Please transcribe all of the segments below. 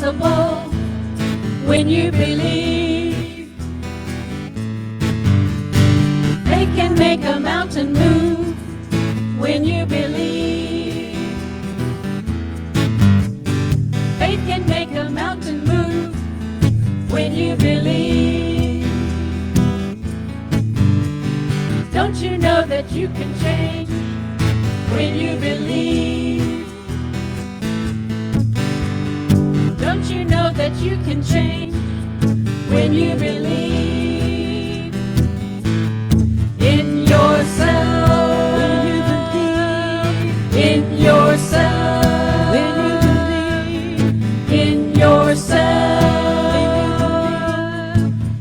possible when you believe. Faith can make a mountain move when you believe. Faith can make a mountain move when you believe. Don't you know that you can change when you believe? Don't you know that you can change when you believe in yourself? When you believe in yourself. When you believe in yourself.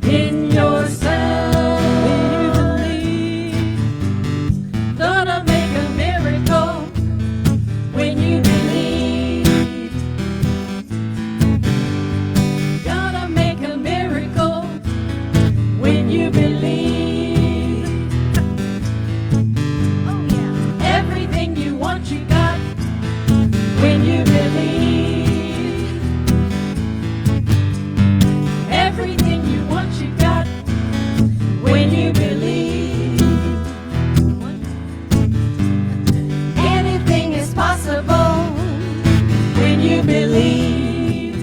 In yourself. When you believe, gonna make a miracle when you believe. Gonna make a miracle when you believe. Oh yeah. Everything you want you got when you believe. Everything you want you got when you believe. Anything is possible when you believe.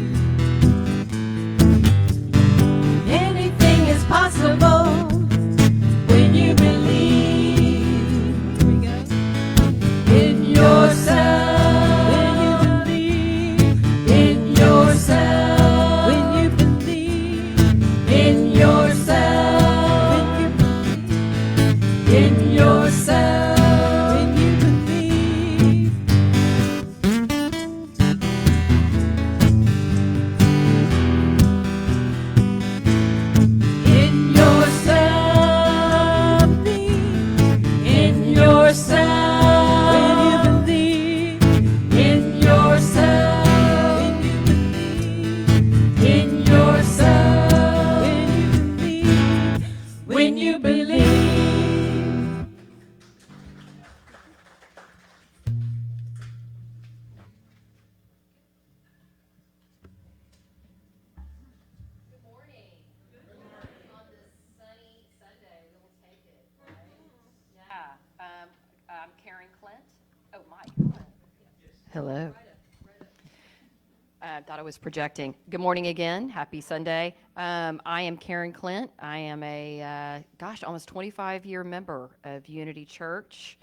Anything is possible when you believe. Here we go. In yourself. When you believe. In yourself. When you believe. In yourself. When you believe. In yourself. When you believe. In yourself. In yourself. When you believe. In yourself. When you believe. In yourself. When you believe. When you believe. Good morning. On this sunny Sunday, we will take it, right? Yeah. I'm Karen Clint. Oh, Mike. Hello. I thought I was projecting. Good morning again. Happy Sunday. I am Karen Clint. I am a, almost 25-year member of Unity Church.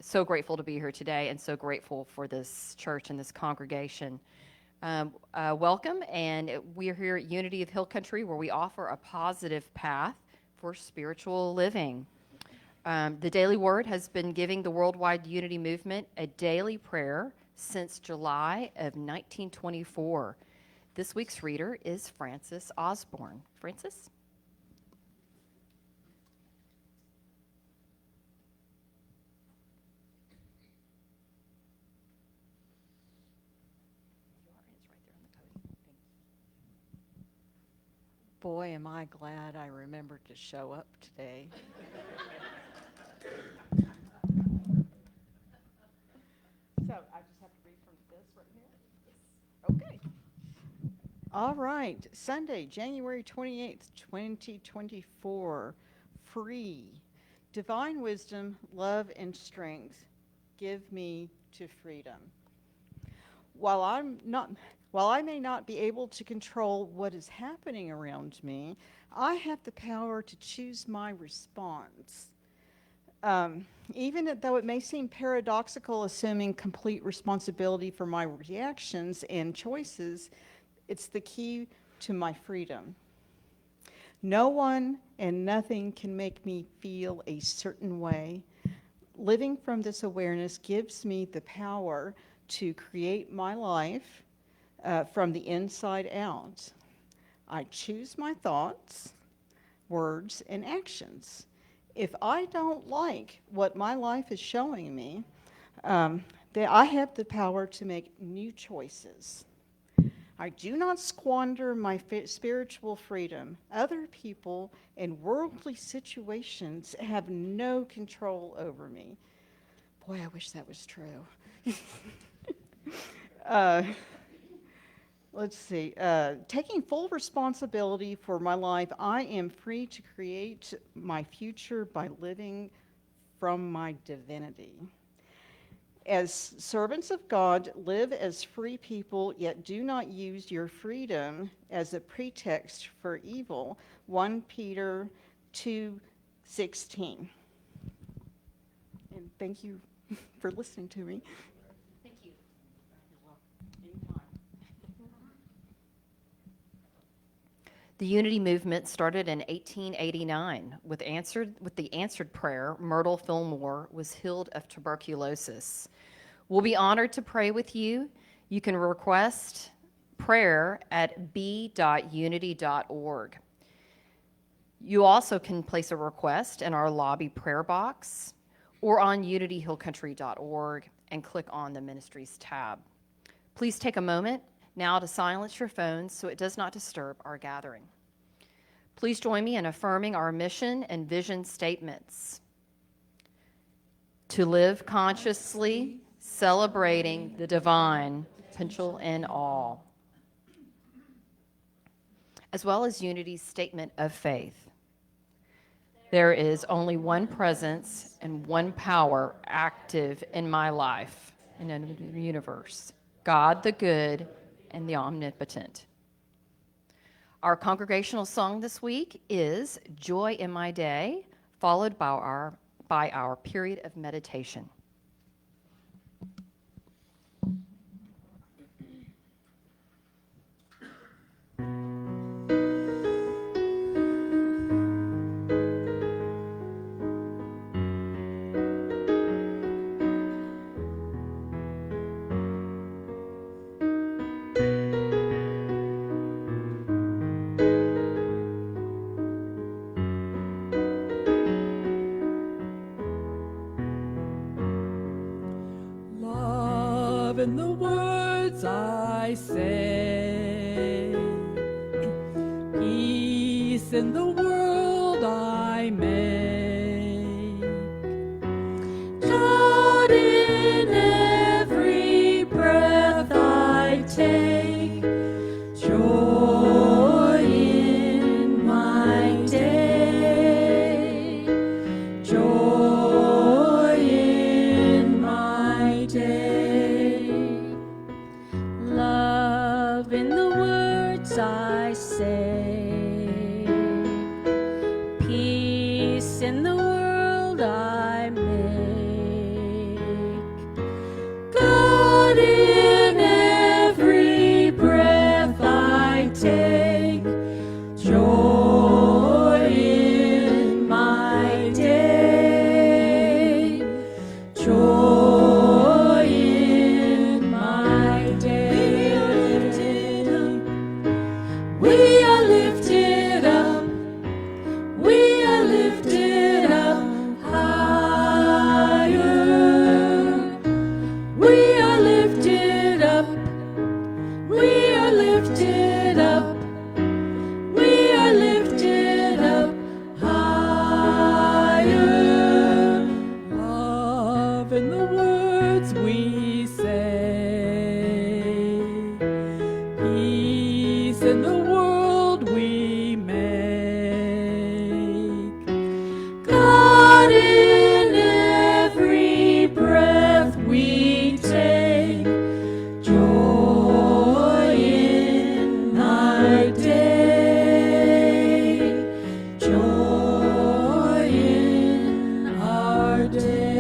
So grateful to be here today and so grateful for this church and this congregation. Welcome, and we are here at Unity of Hill Country, where we offer a positive path for spiritual living. The Daily Word has been giving the worldwide unity movement a daily prayer since July of 1924. This week's reader is Francis Osborne. Francis? Boy, am I glad I remembered to show up today. So I just have to read from this right here? Okay. All right. Sunday, January 28th, 2024. Free. Divine wisdom, love, and strength give me to freedom. While I may not be able to control what is happening around me, I have the power to choose my response. Even though it may seem paradoxical, assuming complete responsibility for my reactions and choices, it's the key to my freedom. No one and nothing can make me feel a certain way. Living from this awareness gives me the power to create my life from the inside out. I choose my thoughts, words, and actions. If I don't like what my life is showing me, then I have the power to make new choices. I do not squander my spiritual freedom. Other people and worldly situations have no control over me. Boy, I wish that was true. let's see, taking full responsibility for my life, I am free to create my future by living from my divinity. As servants of God, live as free people, yet do not use your freedom as a pretext for evil. 1 Peter 2:16. And thank you for listening to me. Thank you. Anytime. The Unity movement started in 1889 with the answered prayer. Myrtle Fillmore was healed of tuberculosis. We'll be honored to pray with you. You can request prayer at b.unity.org. You also can place a request in our lobby prayer box or on unityhillcountry.org and click on the Ministries tab. Please take a moment now to silence your phones so it does not disturb our gathering. Please join me in affirming our mission and vision statements. To live consciously, celebrating the divine potential in all, as well as Unity's statement of faith. There is only one presence and one power active in my life and in the universe, God the good and the omnipotent. Our congregational song this week is Joy in My Day, followed by our period of meditation. Love in the words I say, peace in the world I make, God in every breath I take, joy in my day, joy in my day. Love in the words I say, peace in the world I make, God in every breath I take, joy in my day, joy in my day. We are lifted up, we are lifted up higher. We are lifted up, we are lifted up, we are lifted up higher. Love in the words we say, peace in the world we make, God in every breath we take, joy in our day, joy in our day,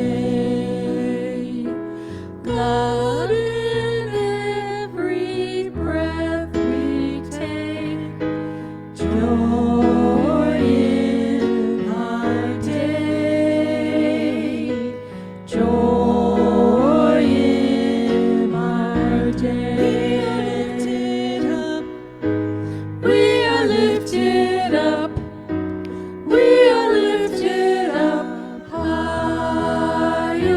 God in every breath we take, joy in our day, joy in our day. We are lifted up, we are lifted up higher.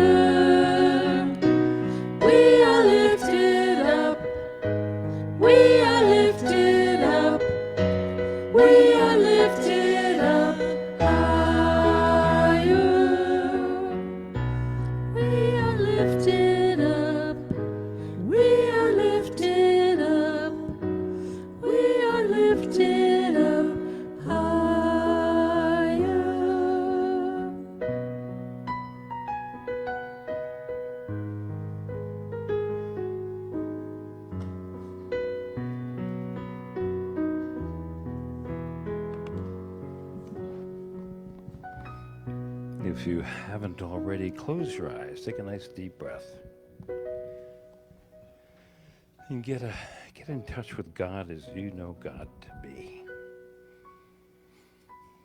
We are If you haven't already, close your eyes. Take a nice deep breath. And get in touch with God as you know God to be.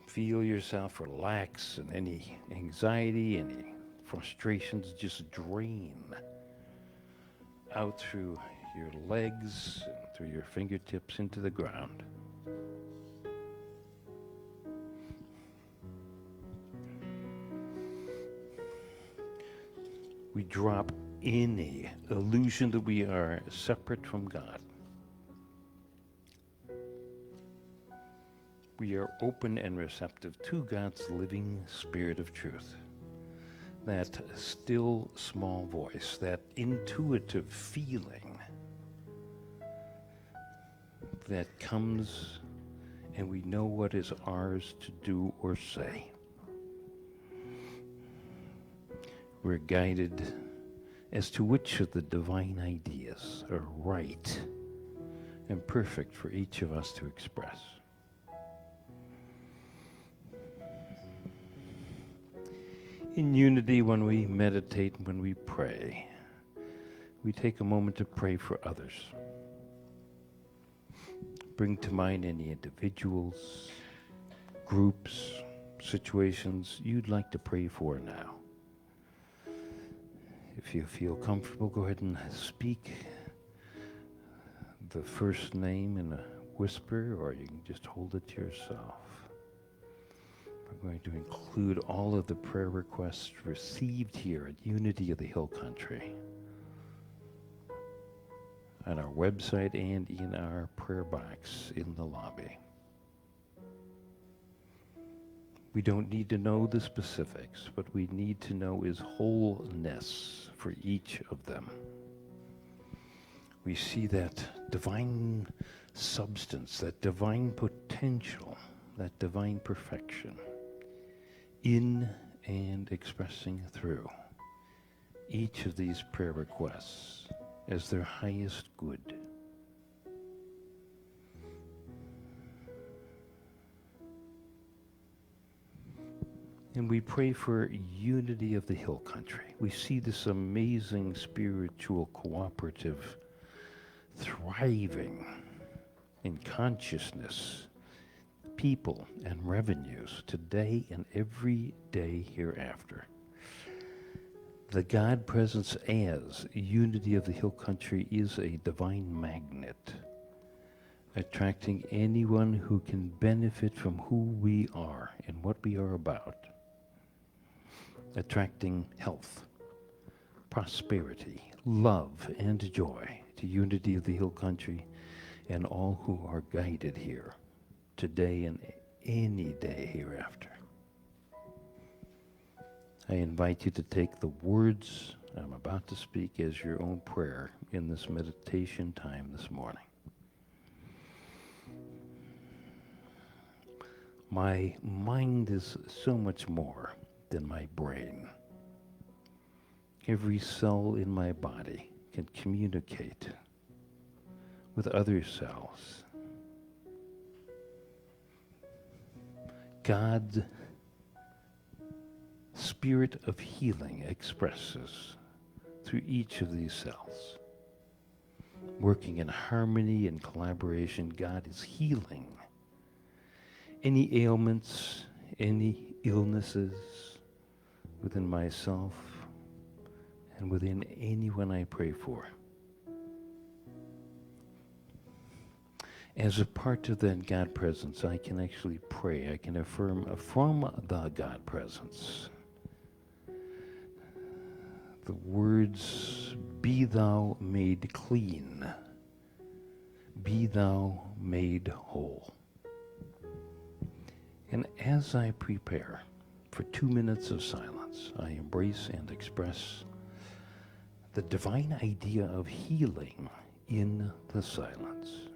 Feel yourself relax, and any anxiety, any frustrations just drain out through your legs and through your fingertips into the ground. We drop any illusion that we are separate from God. We are open and receptive to God's living Spirit of truth. That still small voice, that intuitive feeling that comes and we know what is ours to do or say. We're guided as to which of the divine ideas are right and perfect for each of us to express. In unity, when we meditate, when we pray, we take a moment to pray for others. Bring to mind any individuals, groups, situations you'd like to pray for now. If you feel comfortable, go ahead and speak the first name in a whisper, or you can just hold it to yourself. We're going to include all of the prayer requests received here at Unity of the Hill Country on our website and in our prayer box in the lobby. We don't need to know the specifics. What we need to know is wholeness for each of them. We see that divine substance, that divine potential, that divine perfection in and expressing through each of these prayer requests as their highest good. And we pray for unity of the Hill Country. We see this amazing spiritual cooperative thriving in consciousness, people, and revenues today and every day hereafter. The God presence as unity of the Hill Country is a divine magnet, attracting anyone who can benefit from who we are and what we are about. Attracting health, prosperity, love, and joy to unity of the Hill Country and all who are guided here today and any day hereafter. I invite you to take the words I'm about to speak as your own prayer in this meditation time this morning. My mind is so much more than my brain. Every cell in my body can communicate with other cells. God's spirit of healing expresses through each of these cells. Working in harmony and collaboration, God is healing any ailments, any illnesses within myself and within anyone I pray for. As a part of that God presence, I can actually pray. I can affirm from the God presence the words, "Be thou made clean, be thou made whole." And as I prepare for 2 minutes of silence, I embrace and express the divine idea of healing in the silence.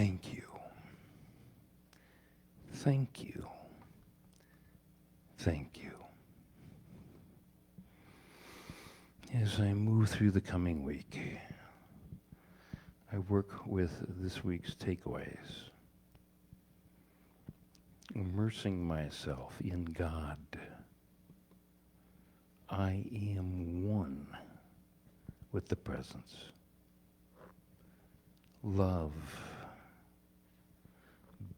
thank you. Thank you. Thank you. As I move through the coming week, I work with this week's takeaways, immersing myself in God. I am one with the presence. Love,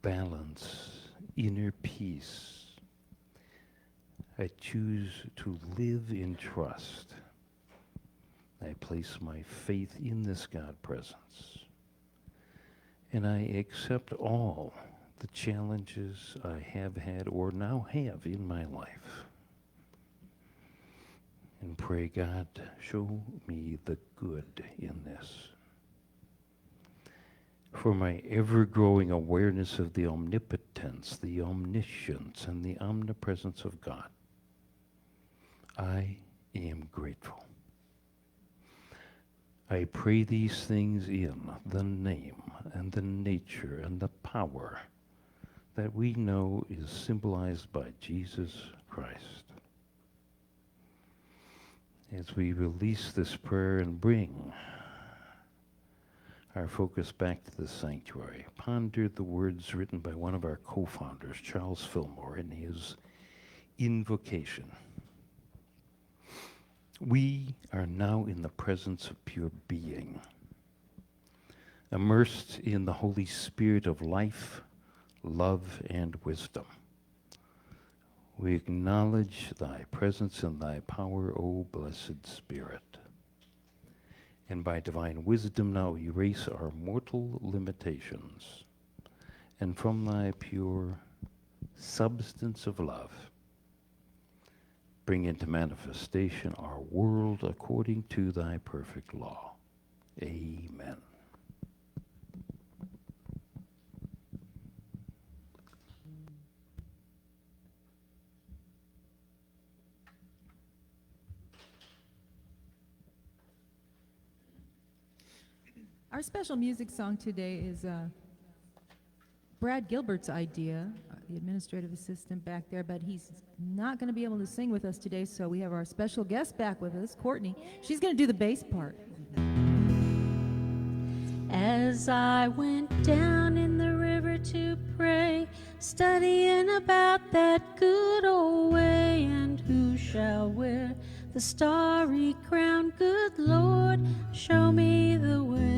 balance, inner peace. I choose to live in trust. I place my faith in this God presence. And I accept all the challenges I have had or now have in my life. And pray, God, show me the good in this. For my ever-growing awareness of the omnipotence, the omniscience, and the omnipresence of God, I am grateful. I pray these things in the name and the nature and the power that we know is symbolized by Jesus Christ. As we release this prayer and bring our focus back to the sanctuary, ponder the words written by one of our co-founders, Charles Fillmore, in his invocation. We are now in the presence of pure being, immersed in the Holy Spirit of life, love, and wisdom. We acknowledge thy presence and thy power, O blessed Spirit. And by divine wisdom now erase our mortal limitations, and from thy pure substance of love, bring into manifestation our world according to thy perfect law. Amen. Our special music song today is Brad Gilbert's idea, the administrative assistant back there, but he's not going to be able to sing with us today, so we have our special guest back with us, Courtney. She's going to do the bass part. As I went down in the river to pray, studying about that good old way, and who shall wear the starry crown? Good Lord, show me the way.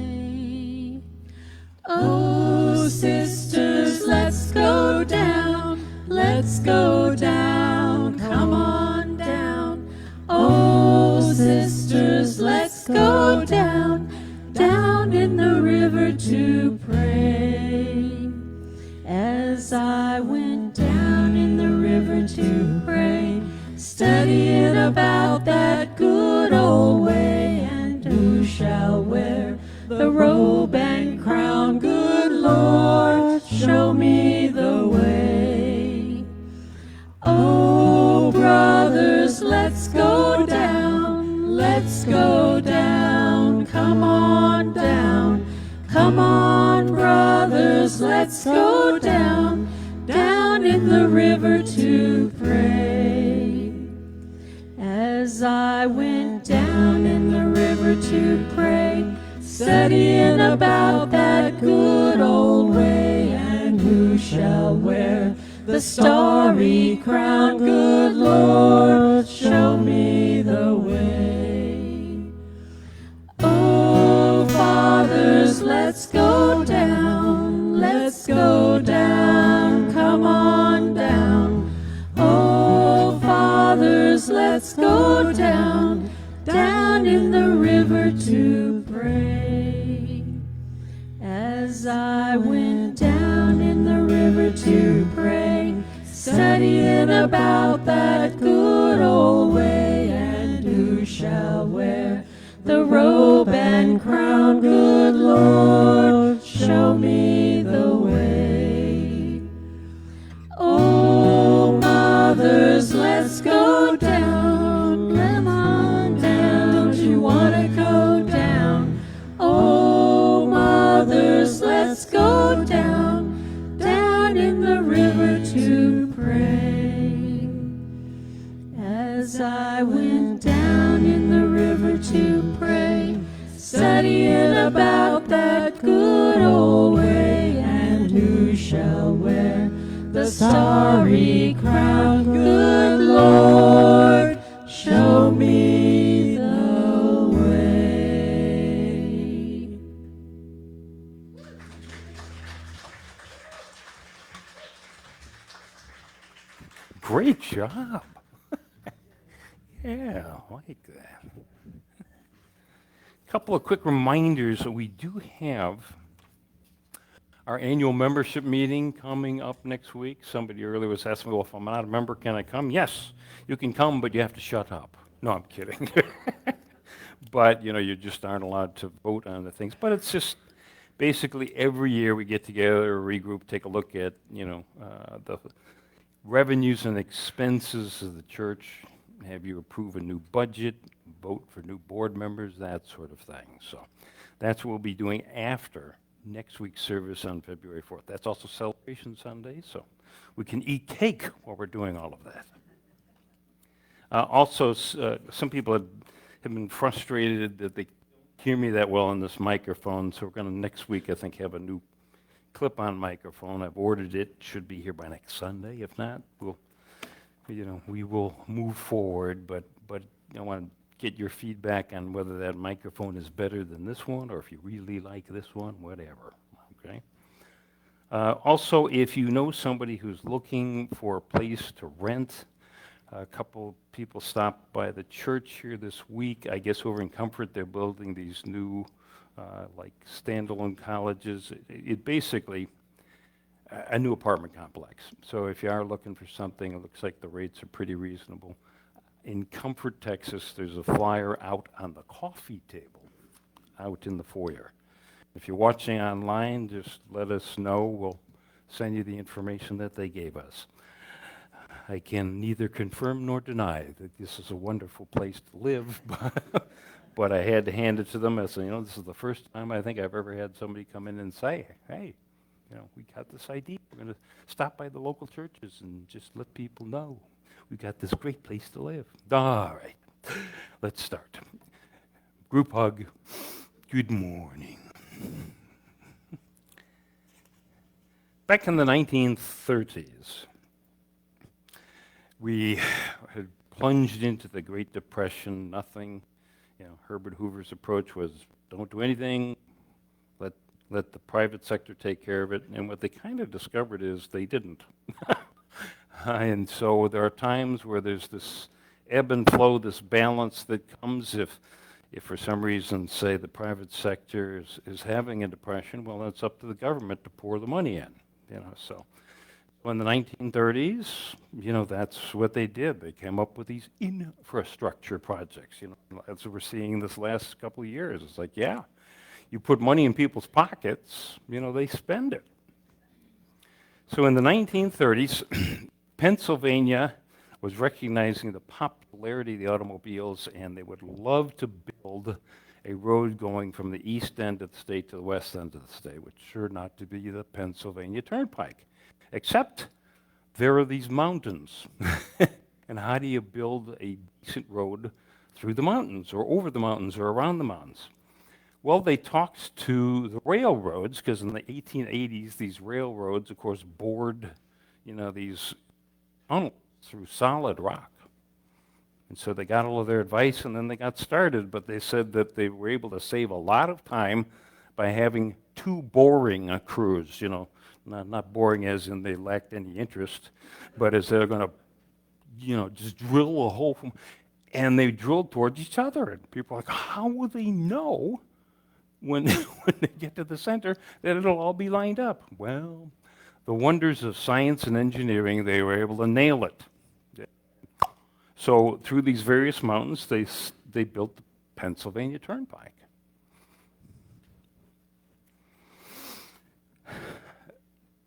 Oh, sisters, let's go down, let's go down, come on down. Oh, sisters, let's go down, down in the river to pray. As I went down in the river to pray, studying about that good old way, and who shall wear the robe and crown? Good Lord, show me the way. Oh, brothers, let's go down, let's go down, come on down. Come on, brothers, let's go down, down in the river to pray. As I went down in the river to pray, studying about that good old way, and who shall wear the starry crown? Good Lord, show me the way. Oh, fathers, let's go down, let's go down, come on down. Oh, fathers, let's go down, down in the river to pray. As I went down in the river to pray, studying about that good old way, and who shall wear the robe and crown? Good Lord, show me the way. Oh, mothers, let's go down, come on down. Don't you want to go down? Oh, mothers, let's go the river to pray. As I went down in the river to pray, studying about that good old way, and who shall wear the starry crown? Good Lord, show me the way. Great job. Yeah, I like that. Couple of quick reminders that we do have our annual membership meeting coming up next week. Somebody earlier was asking me, well, if I'm not a member, can I come? Yes, you can come, but you have to shut up. No, I'm kidding. But, you know, you just aren't allowed to vote on the things. But it's just basically every year we get together, regroup, take a look at, you know, the revenues and expenses of the church, have you approve a new budget, vote for new board members, that sort of thing. So that's what we'll be doing after next week's service on February 4th. That's also Celebration Sunday, so we can eat cake while we're doing all of that. Also, some people have been frustrated that they can't hear me that well on this microphone, so we're going to next week, I think, have a new clip-on microphone. I've ordered it. Should be here by next Sunday. If not, we will move forward. But I want to get your feedback on whether that microphone is better than this one, or if you really like this one, whatever. Okay. Also, if you know somebody who's looking for a place to rent, a couple people stopped by the church here this week. I guess over in Comfort, they're building these new like standalone colleges. It basically a new apartment complex. So if you are looking for something, it looks like the rates are pretty reasonable. In Comfort, Texas, there's a flyer out on the coffee table, out in the foyer. If you're watching online, just let us know. We'll send you the information that they gave us. I can neither confirm nor deny that this is a wonderful place to live, but I had to hand it to them. I said, you know, this is the first time I think I've ever had somebody come in and say, hey, you know, we got this idea. We're going to stop by the local churches and just let people know we got this great place to live. All right, let's start. Group hug. Good morning. Back in the 1930s, we had plunged into the Great Depression. Nothing, you know, Herbert Hoover's approach was don't do anything, let the private sector take care of it. And what they kind of discovered is they didn't. And so there are times where there's this ebb and flow, this balance that comes if for some reason, say, the private sector is having a depression, well, it's up to the government to pour the money in, you know. So in the 1930s, you know, that's what they did. They came up with these infrastructure projects, you know, as we're seeing this last couple of years. It's like, yeah, you put money in people's pockets, you know, they spend it. So in the 1930s, Pennsylvania was recognizing the popularity of the automobiles, and they would love to build a road going from the east end of the state to the west end of the state, which turned not to be the Pennsylvania Turnpike. Except there are these mountains. And how do you build a decent road through the mountains or over the mountains or around the mountains? Well, they talked to the railroads, because in the 1880s, these railroads, of course, bored, you know, these tunnels through solid rock. And so they got all of their advice, and then they got started. But they said that they were able to save a lot of time by having two boring crews, you know, not boring as in they lacked any interest, but as they're going to, you know, just drill a hole. And they drilled towards each other. And people are like, how will they know when they get to the center that it'll all be lined up? Well, the wonders of science and engineering, they were able to nail it. So through these various mountains, they built the Pennsylvania Turnpike.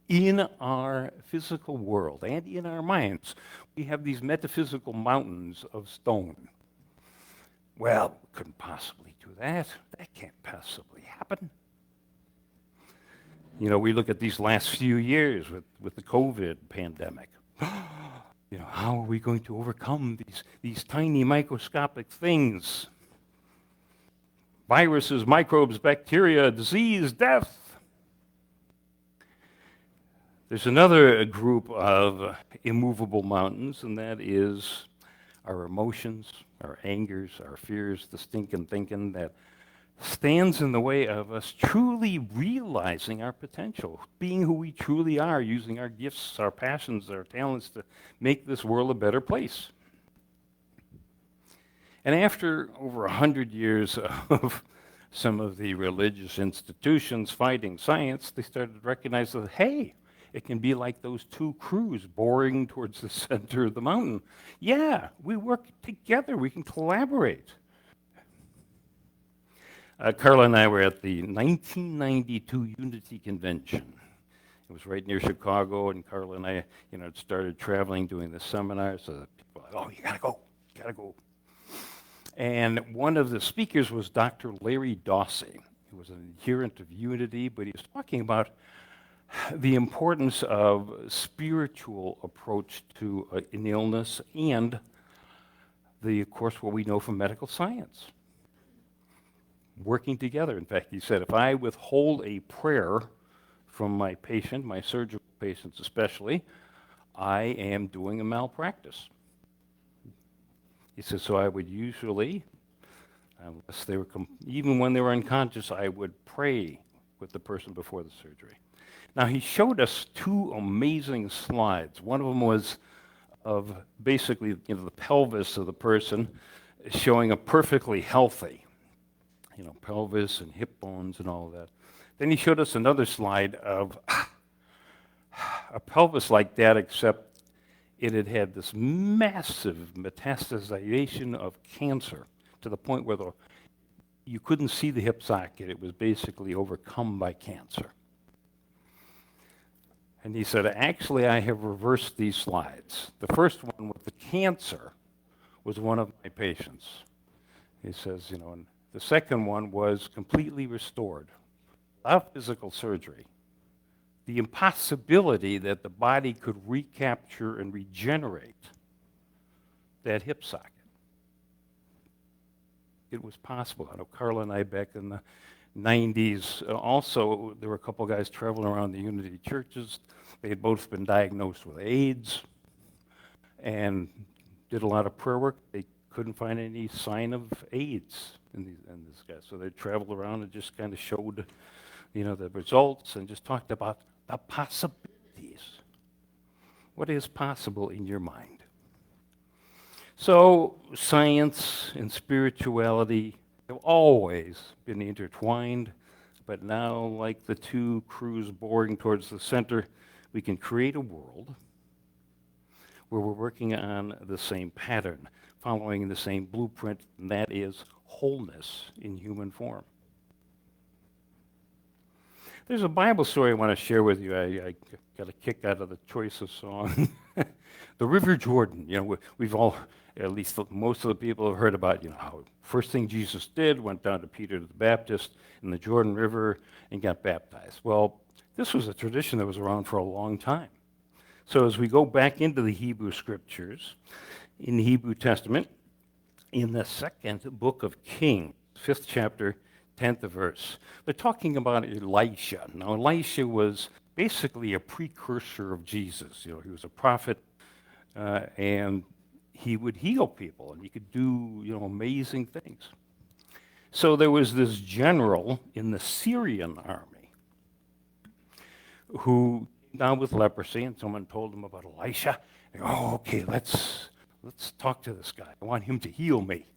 In our physical world and in our minds, we have these metaphysical mountains of stone. Well, couldn't possibly do that. That can't possibly happen. You know, we look at these last few years with the COVID pandemic. You know, how are we going to overcome these tiny microscopic things? Viruses, microbes, bacteria, disease, death. There's another group of immovable mountains, and that is our emotions, our angers, our fears, the stinking thinking that stands in the way of us truly realizing our potential, being who we truly are, using our gifts, our passions, our talents to make this world a better place. And after over 100 years of some of the religious institutions fighting science, they started to recognize that, hey, it can be like those two crews boring towards the center of the mountain. Yeah, we work together, we can collaborate. Carla and I were at the 1992 Unity Convention. It was right near Chicago, and Carla and I, started traveling, doing the seminars. So people were like, oh, you gotta go. And one of the speakers was Dr. Larry Dawsey, who was an adherent of Unity, but he was talking about the importance of spiritual approach to an illness and of course, what we know from medical science. Working together. In fact, he said, if I withhold a prayer from my patient, my surgical patients especially, I am doing a malpractice. He said, so I would usually, unless they were, even when they were unconscious, I would pray with the person before the surgery. Now, he showed us two amazing slides. One of them was of basically the pelvis of the person showing a perfectly healthy, pelvis and hip bones and all of that. Then he showed us another slide of a pelvis like that, except it had had this massive metastasization of cancer to the point where you couldn't see the hip socket. It was basically overcome by cancer. And he said, actually, I have reversed these slides. The first one with the cancer was one of my patients. He says, and the second one was completely restored, without physical surgery. The impossibility that the body could recapture and regenerate that hip socket. It was possible. I know Carla and I back in the 90s, also, there were a couple guys traveling around the Unity churches. They had both been diagnosed with AIDS and did a lot of prayer work. They couldn't find any sign of AIDS in this guy. So they traveled around and just kind of showed, the results and just talked about the possibilities. What is possible in your mind? So science and spirituality have always been intertwined, but now, like the two crews boring towards the center, we can create a world where we're working on the same pattern, following the same blueprint, and that is wholeness in human form. There's a Bible story I want to share with you. I got a kick out of the choice of song. The River Jordan. We've all, at least most of the people have heard about, how first thing Jesus did, went down to Peter the Baptist in the Jordan River and got baptized. Well, this was a tradition that was around for a long time. So as we go back into the Hebrew Scriptures, in the Hebrew Testament, in the second book of Kings, 5th chapter, 10th verse, they're talking about Elisha. Now, Elisha was basically a precursor of Jesus. He was a prophet, and he would heal people, and he could do, amazing things. So there was this general in the Syrian army who came down with leprosy, and someone told him about Elisha. And, okay, let's talk to this guy. I want him to heal me.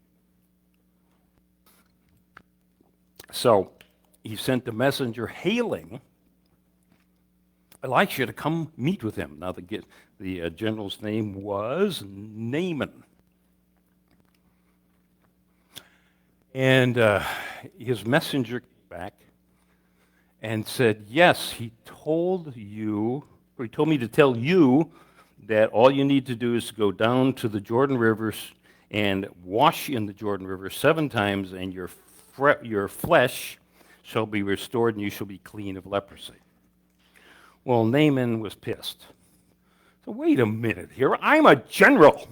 So he sent a messenger hailing Elisha to come meet with him. Now the general's name was Naaman. And his messenger came back and said, yes, he told me to tell you that all you need to do is to go down to the Jordan River and wash in the Jordan River 7 times, and your flesh shall be restored, and you shall be clean of leprosy. Well, Naaman was pissed. So wait a minute here. I'm a general.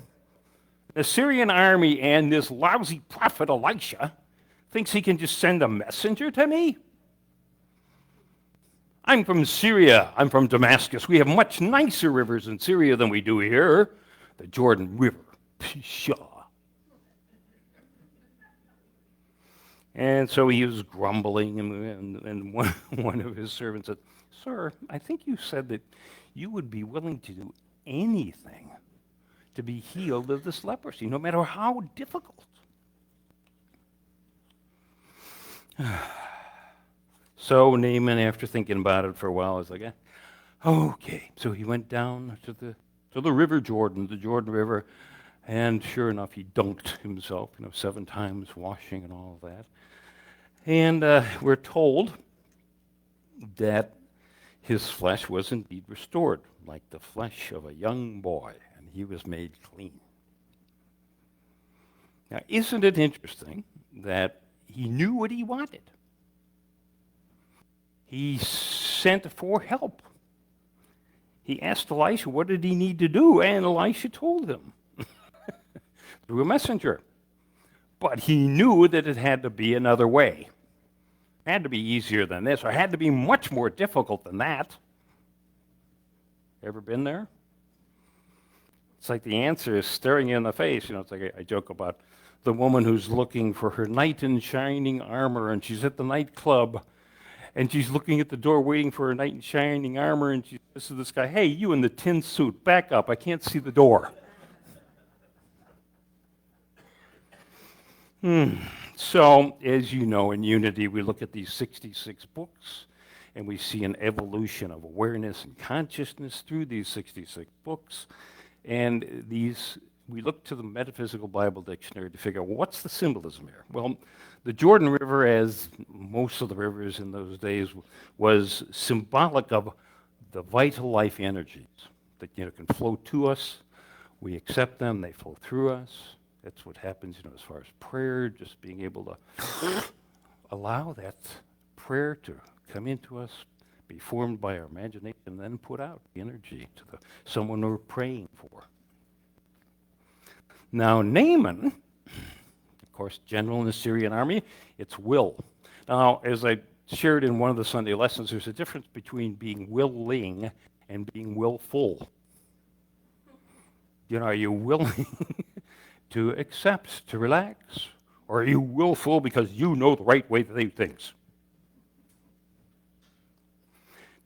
The Syrian army and this lousy prophet Elisha thinks he can just send a messenger to me? I'm from Syria. I'm from Damascus. We have much nicer rivers in Syria than we do here. The Jordan River. Pshaw. And so he was grumbling, and one of his servants said, Sir, I think you said that you would be willing to do anything to be healed of this leprosy, no matter how difficult. So Naaman, after thinking about it for a while, was like, okay. So he went down to the river Jordan, the Jordan River, and sure enough, he dunked himself, 7 times washing and all of that. And we're told that his flesh was indeed restored, like the flesh of a young boy, and he was made clean. Now, isn't it interesting that he knew what he wanted? He sent for help. He asked Elisha, what did he need to do? And Elisha told him through a messenger. But he knew that it had to be another way. It had to be easier than this, or it had to be much more difficult than that. Ever been there? It's like the answer is staring you in the face. It's like I joke about the woman who's looking for her knight in shining armor, and she's at the nightclub, and she's looking at the door waiting for her knight in shining armor, and she says to this guy, hey, you in the tin suit, back up, I can't see the door. So, as you know, in Unity, we look at these 66 books, and we see an evolution of awareness and consciousness through these 66 books. And we look to the Metaphysical Bible Dictionary to figure out what's the symbolism here. Well, the Jordan River, as most of the rivers in those days, was symbolic of the vital life energies that can flow to us. We accept them, they flow through us. That's what happens, as far as prayer, just being able to allow that prayer to come into us, be formed by our imagination, and then put out the energy to someone we're praying for. Now, Naaman, of course, general in the Syrian army, it's will. Now, as I shared in one of the Sunday lessons, there's a difference between being willing and being willful. Are you willing to accept, to relax? Or are you willful because you know the right way to do things?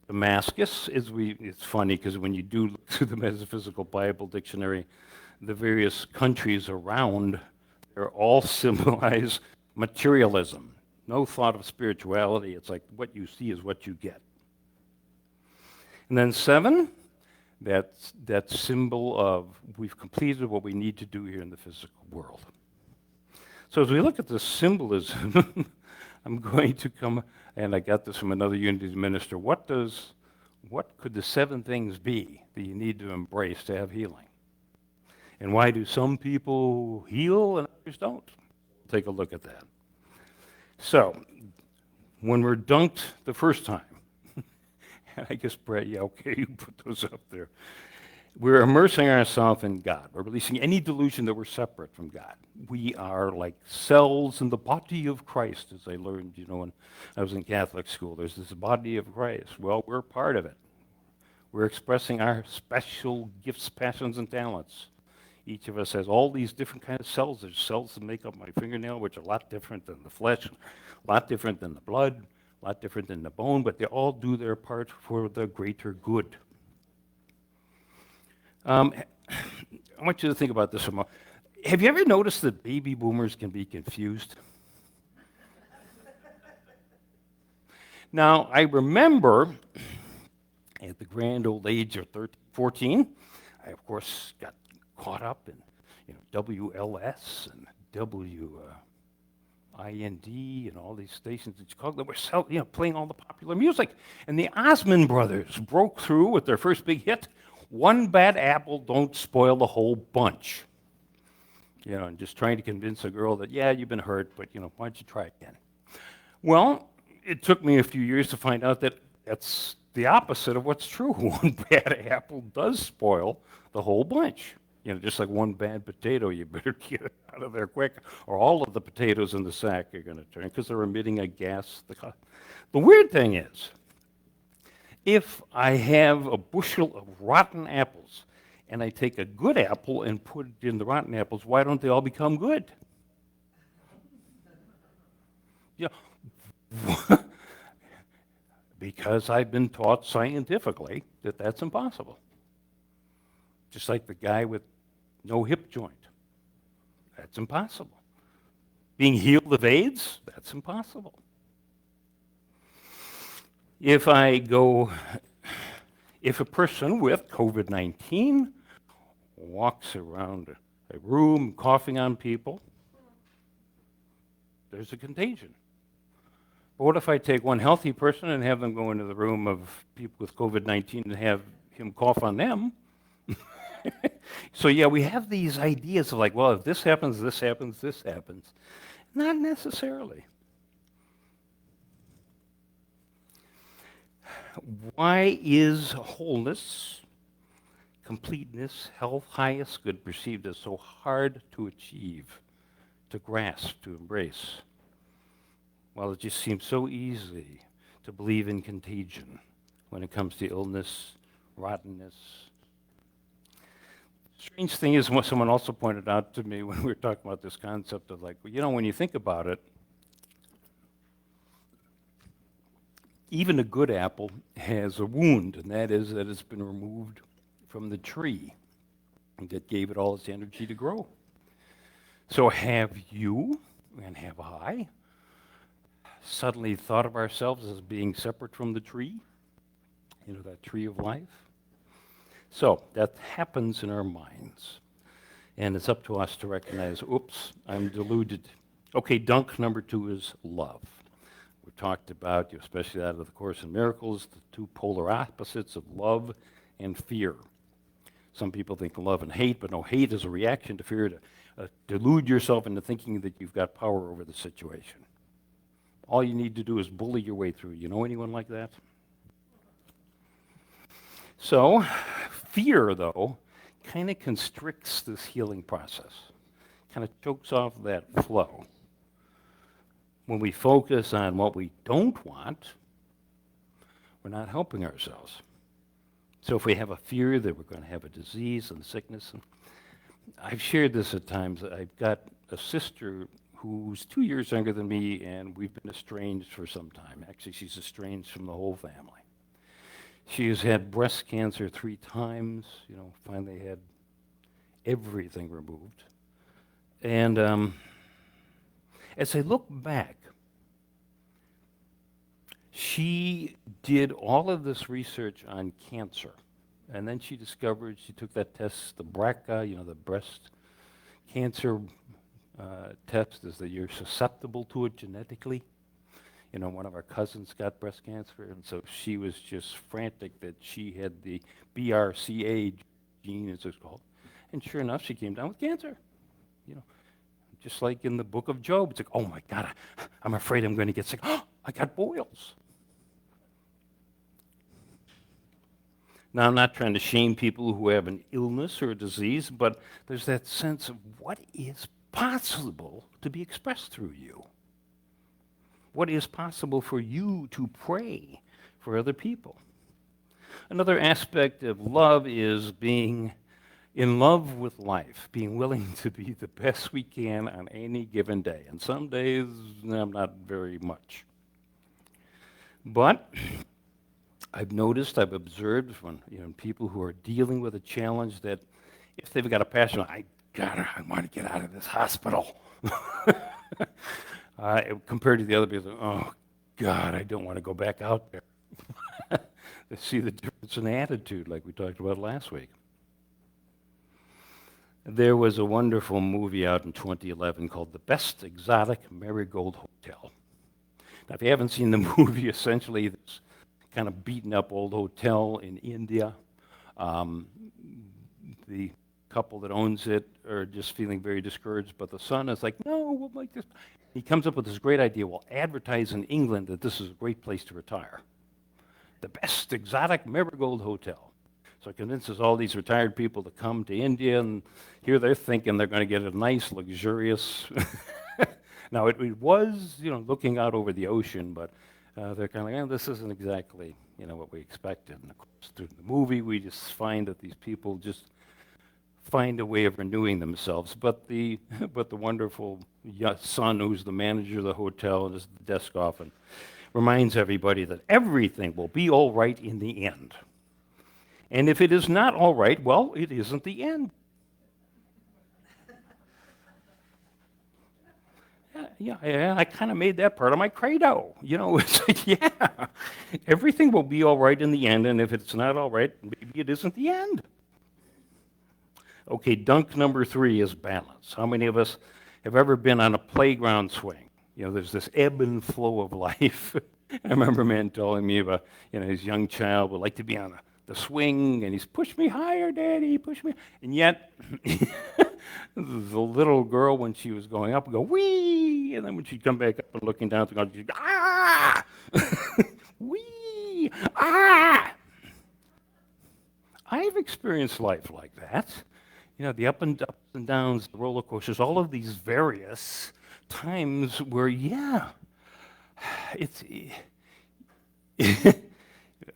Damascus, it's funny because when you do look through the Metaphysical Bible Dictionary, the various countries around, they're all symbolize materialism. No thought of spirituality. It's like what you see is what you get. And then 7, that symbol of we've completed what we need to do here in the physical world. So as we look at the symbolism, I'm going to come, and I got this from another Unity minister, what could the 7 things be that you need to embrace to have healing? And why do some people heal and others don't? Take a look at that. So, when we're dunked the first time, and I guess, Brett, yeah, okay, you put those up there. We're immersing ourselves in God. We're releasing any delusion that we're separate from God. We are like cells in the body of Christ, as I learned, when I was in Catholic school. There's this body of Christ. Well, we're part of it. We're expressing our special gifts, passions, and talents. Each of us has all these different kinds of cells. There's cells that make up my fingernail, which are a lot different than the flesh, a lot different than the blood, a lot different than the bone, but they all do their part for the greater good. I want you to think about this a moment. Have you ever noticed that baby boomers can be confused? Now, I remember at the grand old age of 14, I, of course, got caught up in WLS and WIND and all these stations in Chicago that were playing all the popular music. And the Osmond brothers broke through with their first big hit, One Bad Apple Don't Spoil the Whole Bunch. And just trying to convince a girl that, yeah, you've been hurt, but, why don't you try again? Well, it took me a few years to find out that that's the opposite of what's true. One bad apple does spoil the whole bunch. Just like one bad potato, you better get it out of there quick, or all of the potatoes in the sack are going to turn because they're emitting a gas. The weird thing is, if I have a bushel of rotten apples and I take a good apple and put it in the rotten apples, why don't they all become good? Yeah, because I've been taught scientifically that that's impossible. Just like the guy with no hip joint. That's impossible. Being healed of AIDS? That's impossible. If a person with COVID-19 walks around a room coughing on people, there's a contagion. But what if I take one healthy person and have them go into the room of people with COVID-19 and have him cough on them? So yeah, we have these ideas of like, well, if this happens, this happens, this happens. Not necessarily. Why is wholeness, completeness, health, highest good perceived as so hard to achieve, to grasp, to embrace? Well, it just seems so easy to believe in contagion when it comes to illness, rottenness. Strange thing is, what someone also pointed out to me when we were talking about this concept of like, when you think about it, even a good apple has a wound, and that is that it's been removed from the tree and that gave it all its energy to grow. So have you, and have I, suddenly thought of ourselves as being separate from the tree? That tree of life? So that happens in our minds. And it's up to us to recognize, oops, I'm deluded. Okay, dunk number 2 is love. We talked about, especially out of the Course in Miracles, the 2 polar opposites of love and fear. Some people think love and hate, but no, hate is a reaction to fear, to delude yourself into thinking that you've got power over the situation. All you need to do is bully your way through. You know anyone like that? So, fear, though, kind of constricts this healing process, kind of chokes off that flow. When we focus on what we don't want, we're not helping ourselves. So if we have a fear that we're going to have a disease and sickness, and I've shared this at times. I've got a sister who's 2 years younger than me, and we've been estranged for some time. Actually, she's estranged from the whole family. She has had breast cancer 3 times, finally had everything removed. And as I look back, she did all of this research on cancer. And then she discovered, she took that test, the BRCA, the breast cancer test, is that you're susceptible to it genetically. One of our cousins got breast cancer, and so she was just frantic that she had the BRCA gene, as it's called. And sure enough, she came down with cancer. Just like in the book of Job, it's like, oh my God, I'm afraid I'm going to get sick. Oh, I got boils. Now, I'm not trying to shame people who have an illness or a disease, but there's that sense of what is possible to be expressed through you. What is possible for you to pray for other people? Another aspect of love is being in love with life, being willing to be the best we can on any given day. And some days, I'm not very much. But I've noticed, I've observed when people who are dealing with a challenge that if they've got a passion, I want to get out of this hospital. Compared to the other people, oh God, I don't want to go back out there. To see the difference in attitude, like we talked about last week. There was a wonderful movie out in 2011 called The Best Exotic Marigold Hotel. Now, if you haven't seen the movie, essentially, this kind of beaten up old hotel in India. The couple that owns it are just feeling very discouraged, but the son is like, no, we'll make this. He comes up with this great idea. We'll advertise in England that this is a great place to retire. the best exotic marigold hotel. So it convinces all these retired people to come to India, and here they're thinking they're going to get a nice, luxurious. Now it was, looking out over the ocean, but they're kind of like, this isn't exactly, what we expected. And of course, through the movie, we just find that these people just find a way of renewing themselves. But the wonderful son, who's the manager of the hotel and is the desk often, reminds everybody that everything will be all right in the end. And if it is not all right, well, it isn't the end. Yeah, I kind of made that part of my credo. It's like, yeah, everything will be all right in the end, and if it's not all right, maybe it isn't the end. Okay, dunk number 3 is balance. How many of us have ever been on a playground swing? There's this ebb and flow of life. I remember a man telling me about, his young child would like to be on the swing, and he's, push me higher, Daddy, push me. And yet, the little girl, when she was going up, would go, wee! And then when she'd come back up and looking down, she'd go, ah! Wee! Ah! I've experienced life like that. The ups and downs, the roller coasters, all of these various times where, it's...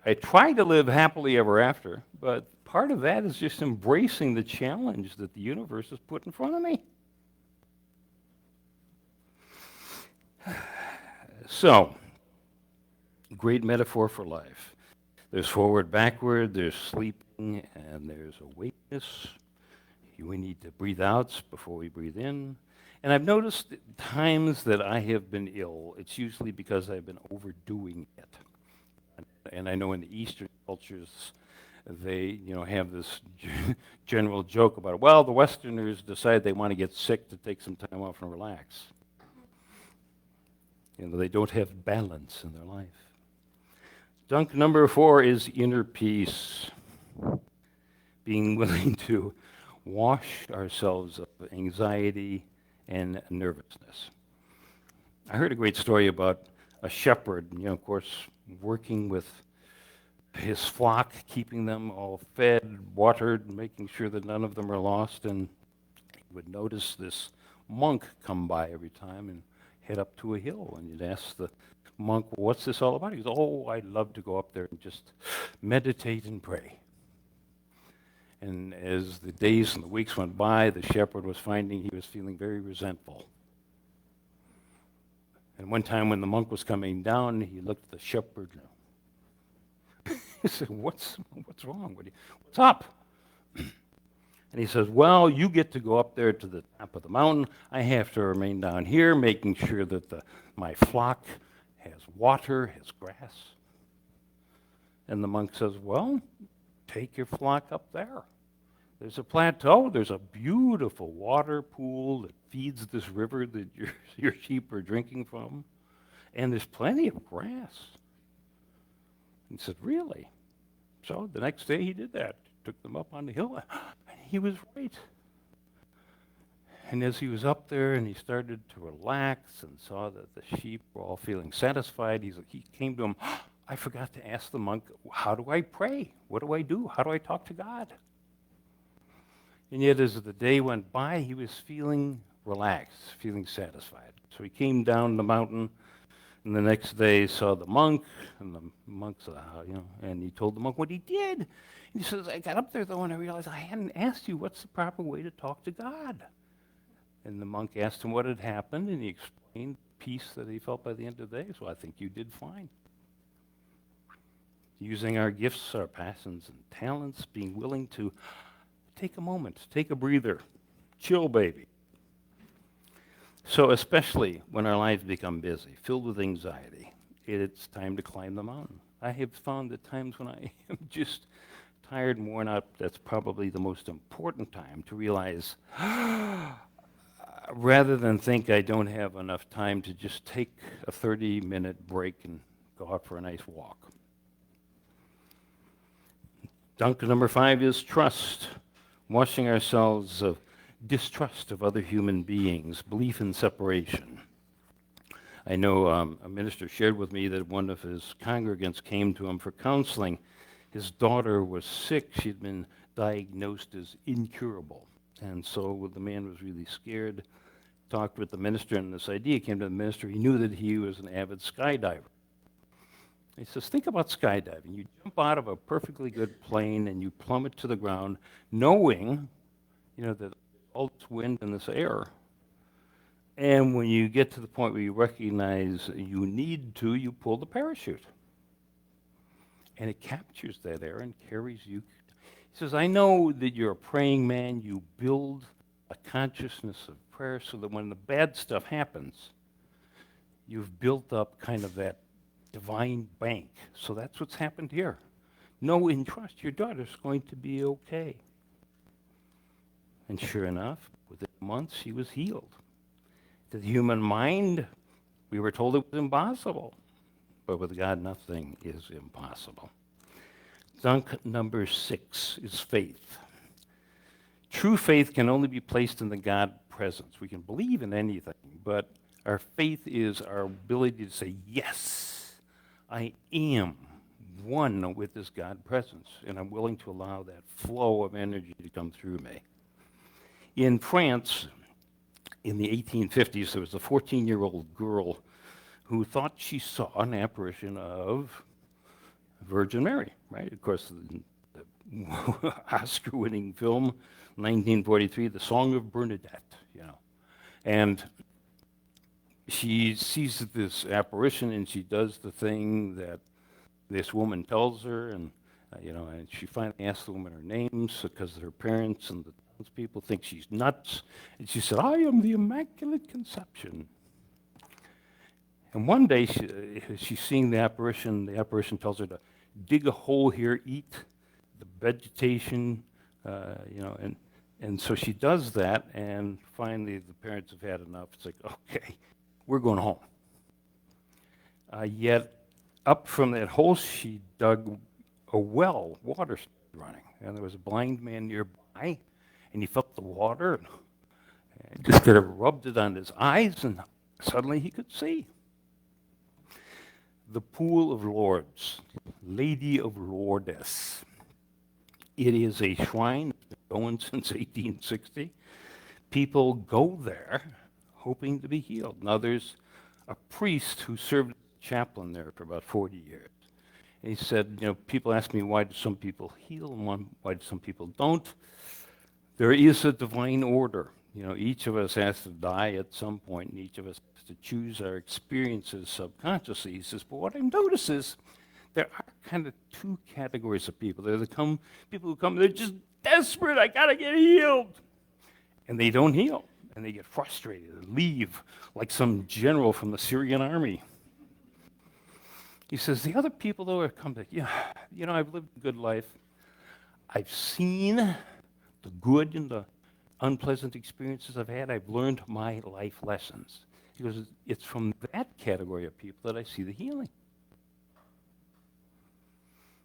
I try to live happily ever after, but part of that is just embracing the challenge that the universe has put in front of me. So, great metaphor for life. There's forward, backward, there's sleeping, and there's awakeness. We need to breathe out before we breathe in. And I've noticed times that I have been ill, it's usually because I've been overdoing it. And I know in the Eastern cultures, they have this general joke about it. Well, the Westerners decide they want to get sick to take some time off and relax. They don't have balance in their life. Dunk number 4 is inner peace. Being willing to wash ourselves of anxiety and nervousness. I heard a great story about a shepherd, of course, working with his flock, keeping them all fed, watered, making sure that none of them are lost. And he would notice this monk come by every time and head up to a hill. And you'd ask the monk, well, what's this all about? He goes, oh, I'd love to go up there and just meditate and pray. And as the days and the weeks went by, the shepherd was finding he was feeling very resentful. And one time when the monk was coming down, he looked at the shepherd. He said, what's wrong with you? What's up? And he says, well, you get to go up there to the top of the mountain. I have to remain down here, making sure that my flock has water, has grass. And the monk says, well, take your flock up there. There's a plateau. There's a beautiful water pool that feeds this river that your sheep are drinking from. And there's plenty of grass. He said, really? So the next day he did that. Took them up on the hill. And he was right. And as he was up there and he started to relax and saw that the sheep were all feeling satisfied, he came to him, I forgot to ask the monk, how do I pray? What do I do? How do I talk to God? And yet as the day went by, he was feeling relaxed, feeling satisfied. So he came down the mountain, and the next day saw the monk, and the monk said, and he told the monk what he did. And he says, I got up there, though, and I realized I hadn't asked you what's the proper way to talk to God. And the monk asked him what had happened, and he explained the peace that he felt by the end of the day. So I think you did fine. Using our gifts, our passions, and talents, being willing to take a moment, take a breather, chill, baby. So especially when our lives become busy, filled with anxiety, it's time to climb the mountain. I have found that times when I am just tired and worn out, that's probably the most important time to realize, rather than think I don't have enough time, to just take a 30-minute break and go out for a nice walk. Dunk number 5 is trust. Washing ourselves of distrust of other human beings, belief in separation. I know a minister shared with me that one of his congregants came to him for counseling. His daughter was sick. She'd been diagnosed as incurable. And so the man was really scared, talked with the minister, and this idea came to the minister. He knew that he was an avid skydiver. He says, think about skydiving. You jump out of a perfectly good plane and you plummet to the ground, knowing, that all this wind and this air. And when you get to the point where you recognize you need to, you pull the parachute. And it captures that air and carries you. He says, I know that you're a praying man. You build a consciousness of prayer so that when the bad stuff happens, you've built up kind of that divine bank. So that's what's happened here. Know and trust your daughter's going to be okay. And sure enough, within months, she was healed. To the human mind, we were told it was impossible. But with God, nothing is impossible. Dunk number 6 is faith. True faith can only be placed in the God presence. We can believe in anything, but our faith is our ability to say, yes, I am one with this God presence, and I'm willing to allow that flow of energy to come through me. In France, in the 1850s, there was a 14-year-old girl who thought she saw an apparition of Virgin Mary, right? Of course, the Oscar-winning film, 1943, The Song of Bernadette, And she sees this apparition and she does the thing that this woman tells her, and and she finally asks the woman her name because her parents and the townspeople think she's nuts. And she said, I am the Immaculate Conception. And one day she's seeing the apparition tells her to dig a hole here, eat the vegetation, and so she does that, and finally the parents have had enough. It's like, okay, we're going home. Yet up from that hole she dug a well, water started running, and there was a blind man nearby, and he felt the water and just kind of rubbed it on his eyes, and suddenly he could see. The Pool of Lourdes, Lady of Lourdes. It is a shrine that's been going since 1860. People go there hoping to be healed. Now, there's a priest who served as chaplain there for about 40 years. And he said, people ask me, why do some people heal and why do some people don't? There is a divine order. Each of us has to die at some point, and each of us has to choose our experiences subconsciously. He says, but what I notice is there are kind of two categories of people. There are people who come, they're just desperate, I gotta get healed. And they don't heal, and they get frustrated and leave like some general from the Syrian army. He says, the other people, though, are come back, I've lived a good life. I've seen the good and the unpleasant experiences I've had. I've learned my life lessons. He goes, it's from that category of people that I see the healing.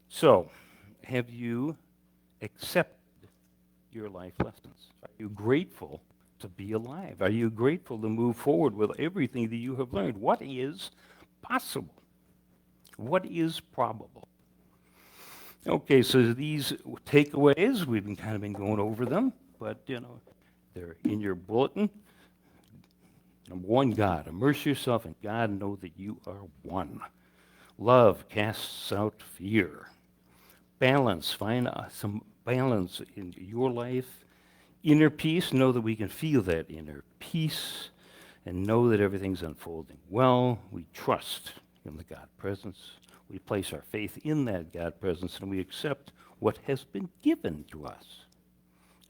So, have you accepted your life lessons? Are you grateful to be alive? Are you grateful to move forward with everything that you have learned? What is possible? What is probable? Okay, so these takeaways, we've been kind of going over them, but they're in your bulletin. Number 1, God. Immerse yourself in God and know that you are one. Love casts out fear. Balance. Find some balance in your life. Inner peace. Know that we can feel that inner peace and know that everything's unfolding well. We trust in the God presence. We place our faith in that God presence, and we accept what has been given to us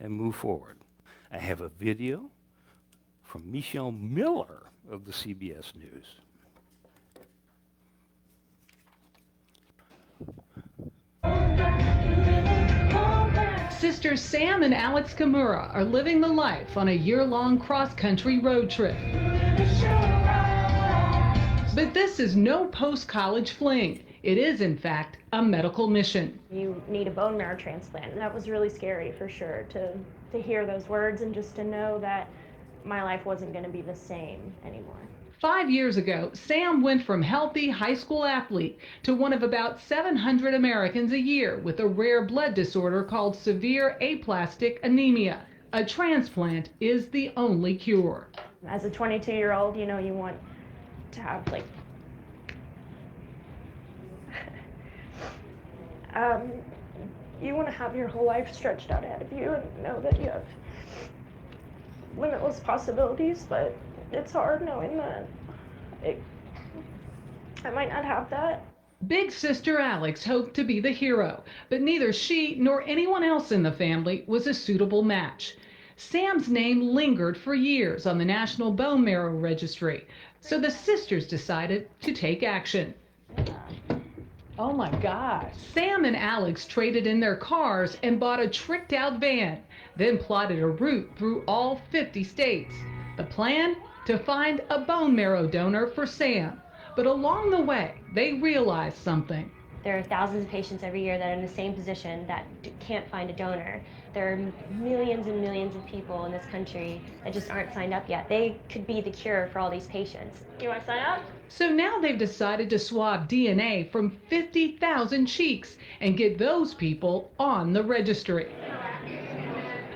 and move forward. I have a video from Michelle Miller of the CBS News. Sisters Sam and Alex Kimura are living the life on a year-long cross-country road trip. But this is no post-college fling. It is, in fact, a medical mission. You need a bone marrow transplant. And that was really scary, for sure, to hear those words and just to know that my life wasn't going to be the same anymore. 5 years ago, Sam went from healthy high school athlete to one of about 700 Americans a year with a rare blood disorder called severe aplastic anemia. A transplant is the only cure. As a 22-year-old, you know, you want to have like you want to have your whole life stretched out ahead of you and know that you have limitless possibilities, but it's hard knowing that I might not have that. Big sister Alex hoped to be the hero, but neither she nor anyone else in the family was a suitable match. Sam's name lingered for years on the National Bone Marrow Registry, so the sisters decided to take action. Oh my gosh. Sam and Alex traded in their cars and bought a tricked out van, then plotted a route through all 50 states. The plan? To find a bone marrow donor for Sam. But along the way, they realized something. There are thousands of patients every year that are in the same position that can't find a donor. There are millions and millions of people in this country that just aren't signed up yet. They could be the cure for all these patients. You want to sign up? So now they've decided to swab DNA from 50,000 cheeks and get those people on the registry.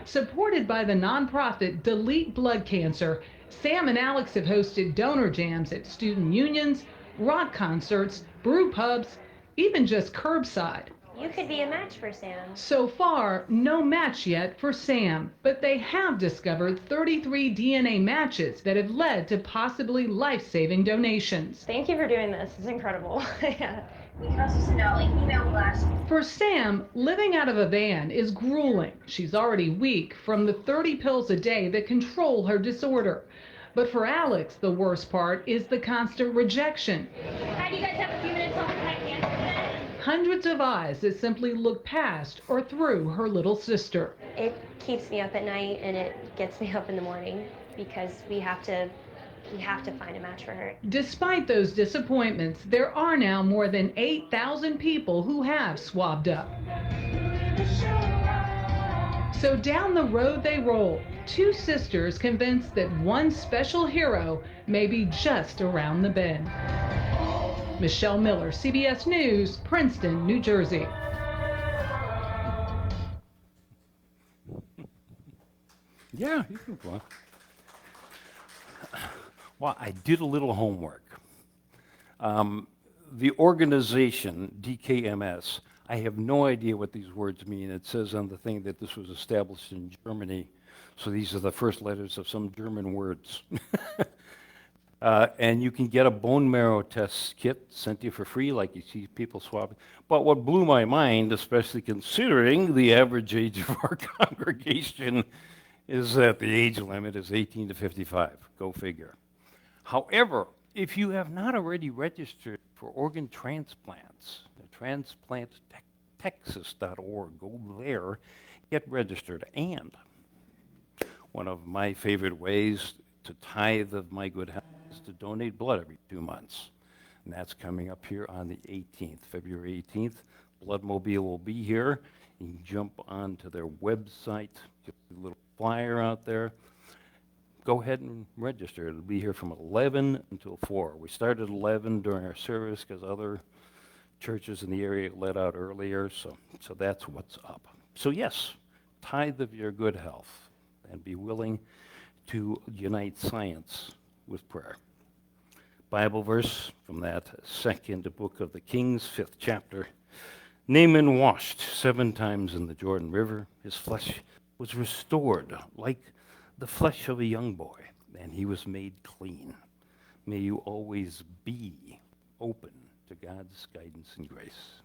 Supported by the nonprofit Delete Blood Cancer, Sam and Alex have hosted donor jams at student unions, rock concerts, brew pubs, even just curbside. You could be a match for Sam. So far, no match yet for Sam, but they have discovered 33 DNA matches that have led to possibly life-saving donations. Thank you for doing this. It's incredible. Yeah. We can also send out like email blasts. For Sam, living out of a van is grueling. She's already weak from the 30 pills a day that control her disorder. But for Alex, the worst part is the constant rejection. Hi, do you guys have a few minutes on the cancer today? Hundreds of eyes that simply look past or through her little sister. It keeps me up at night and it gets me up in the morning because we have to find a match for her. Despite those disappointments, there are now more than 8,000 people who have swabbed up. So down the road they roll, two sisters convinced that one special hero may be just around the bend. Michelle Miller, CBS News, Princeton, New Jersey. Yeah, you can go on. Well, I did a little homework. The organization, DKMS, I have no idea what these words mean. It says on the thing that this was established in Germany, so these are the first letters of some German words. And you can get a bone marrow test kit sent to you for free, like you see people swapping. But what blew my mind, especially considering the average age of our congregation, is that the age limit is 18 to 55. Go figure. However, if you have not already registered for organ transplants, transplantTexas.org, go there, get registered. And one of my favorite ways to tithe of my good health is to donate blood every 2 months. And that's coming up here on the 18th, February 18th. Bloodmobile will be here. You can jump onto their website, get a little flyer out there. Go ahead and register. It'll be here from 11 until 4. We started at 11 during our service because other churches in the area let out earlier, so that's what's up. So yes, tithe of your good health and be willing to unite science with prayer. Bible verse from that second book of the Kings, 5th chapter. Naaman washed 7 times in the Jordan River. His flesh was restored like the flesh of a young boy, and he was made clean. May you always be open to God's guidance and grace.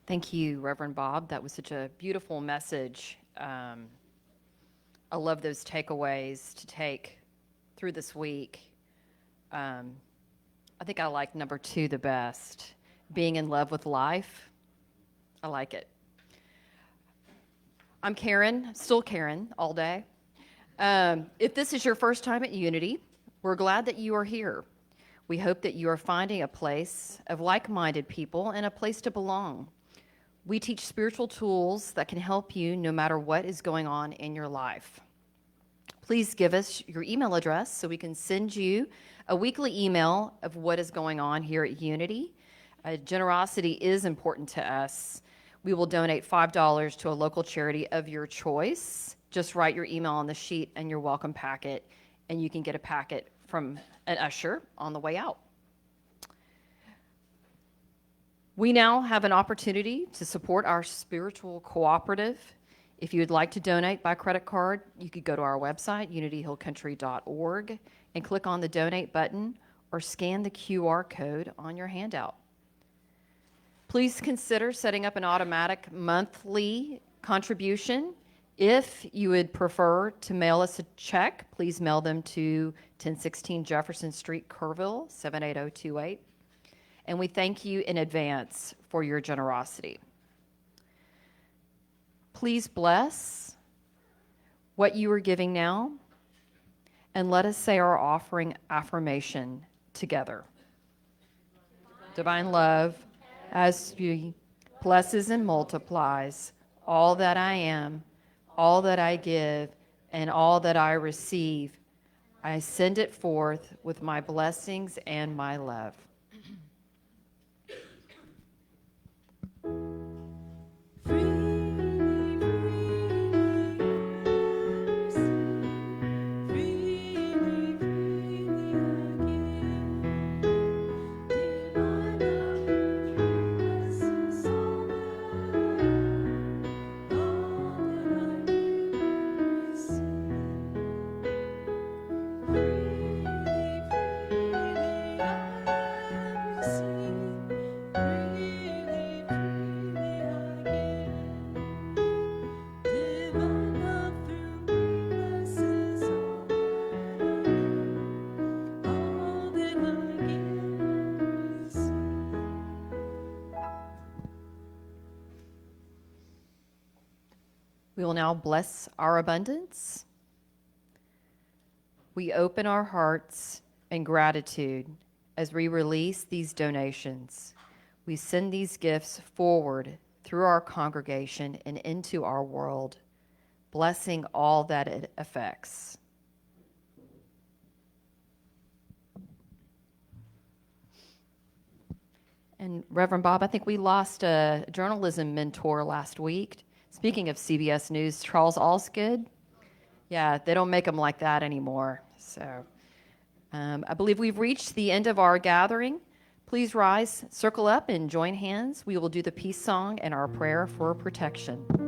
Thank you, Reverend Bob. That was such a beautiful message. I love those takeaways to take through this week. I think I like number 2 the best, being in love with life. I like it. I'm Karen, still Karen all day. If this is your first time at Unity, we're glad that you are here. We hope that you are finding a place of like-minded people and a place to belong. We teach spiritual tools that can help you no matter what is going on in your life. Please give us your email address so we can send you a weekly email of what is going on here at Unity. Generosity is important to us. We will donate $5 to a local charity of your choice. Just write your email on the sheet and your welcome packet, and you can get a packet from an usher on the way out. We now have an opportunity to support our spiritual cooperative. If you would like to donate by credit card, you could go to our website, unityhillcountry.org, and click on the donate button or scan the QR code on your handout. Please consider setting up an automatic monthly contribution. If you would prefer to mail us a check, please mail them to 1016 Jefferson Street, Kerrville, 78028. And we thank you in advance for your generosity. Please bless what you are giving now, and let us say our offering affirmation together. Divine love, as you blesses and multiplies all that I am, all that I give, and all that I receive, I send it forth with my blessings and my love. We will now bless our abundance. We open our hearts in gratitude as we release these donations. We send these gifts forward through our congregation and into our world, blessing all that it affects. And Reverend Bob, I think we lost a journalism mentor last week. Speaking of CBS News, Charles Osgood. Yeah, they don't make them like that anymore. So I believe we've reached the end of our gathering. Please rise, circle up, and join hands. We will do the peace song and our prayer for protection.